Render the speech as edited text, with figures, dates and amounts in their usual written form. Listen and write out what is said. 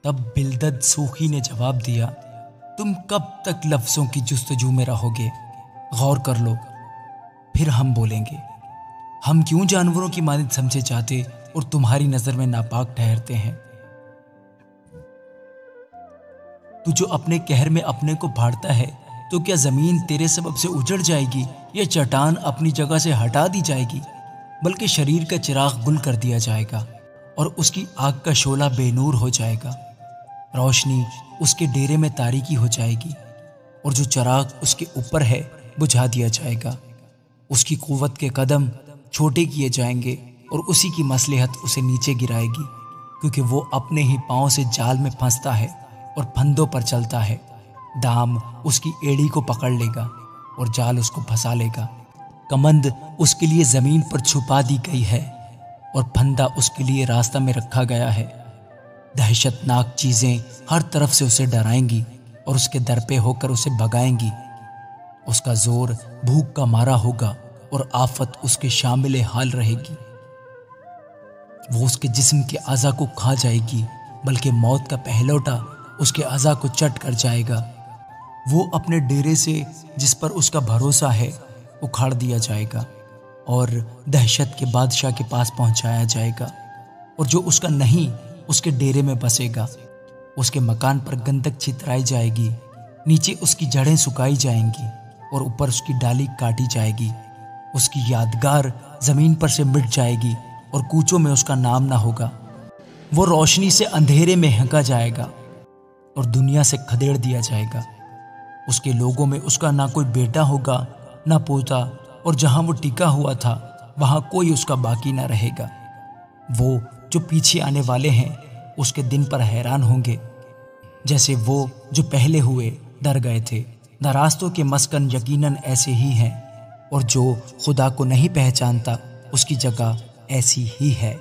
تب بلدد سوخی نے جواب دیا، تم کب تک لفظوں کی جستجو میں رہو گے؟ غور کر لو، پھر ہم بولیں گے۔ ہم کیوں جانوروں کی مانند سمجھے جاتے اور تمہاری نظر میں ناپاک ٹھہرتے ہیں؟ تو جو اپنے قہر میں اپنے کو پھاڑتا ہے، تو کیا زمین تیرے سبب سے اجڑ جائے گی یا چٹان اپنی جگہ سے ہٹا دی جائے گی؟ بلکہ شریر کا چراغ گل کر دیا جائے گا اور اس کی آگ کا شعلہ بے نور ہو جائے گا۔ روشنی اس کے ڈیرے میں تاریکی ہو جائے گی اور جو چراغ اس کے اوپر ہے بجھا دیا جائے گا۔ اس کی قوت کے قدم چھوٹے کیے جائیں گے اور اسی کی مصلحت اسے نیچے گرائے گی، کیونکہ وہ اپنے ہی پاؤں سے جال میں پھنستا ہے اور پھندوں پر چلتا ہے۔ دام اس کی ایڑی کو پکڑ لے گا اور جال اس کو پھنسا لے گا۔ کمند اس کے لیے زمین پر چھپا دی گئی ہے اور پھندا اس کے لیے راستہ میں رکھا گیا ہے۔ دہشت ناک چیزیں ہر طرف سے اسے ڈرائیں گی اور اس کے در پہ ہو کر اسے بھگائیں گی۔ اس کا زور بھوک کا مارا ہوگا اور آفت اس کے شامل حال رہے گی۔ وہ اس کے جسم کے اعضاء کو کھا جائے گی، بلکہ موت کا پہلوٹا اس کے اعضاء کو چٹ کر جائے گا۔ وہ اپنے ڈیرے سے جس پر اس کا بھروسہ ہے اکھاڑ دیا جائے گا اور دہشت کے بادشاہ کے پاس پہنچایا جائے گا، اور جو اس کا نہیں اس کے ڈیرے میں بسے گا۔ اس کے مکان پر گندک چھترائی جائے گی، نیچے اس کی جڑیں سکائی جائیں گی اور اوپر اس کی ڈالی کاٹی جائے گی۔ اس کی یادگار زمین پر سے مٹ جائے گی اور کوچوں میں اس کا نام نہ ہوگا۔ وہ روشنی سے اندھیرے میں ہنکا جائے گا اور دنیا سے کھدیڑ دیا جائے گا۔ اس کے لوگوں میں اس کا نہ کوئی بیٹا ہوگا نہ پوتا، اور جہاں وہ ٹکا ہوا تھا وہاں کوئی اس کا باقی نہ رہے گا۔ وہ جو پیچھے آنے والے ہیں اس کے دن پر حیران ہوں گے، جیسے وہ جو پہلے ہوئے ڈر گئے تھے۔ ناراستوں کے مسکن یقیناً ایسے ہی ہیں، اور جو خدا کو نہیں پہچانتا اس کی جگہ ایسی ہی ہے۔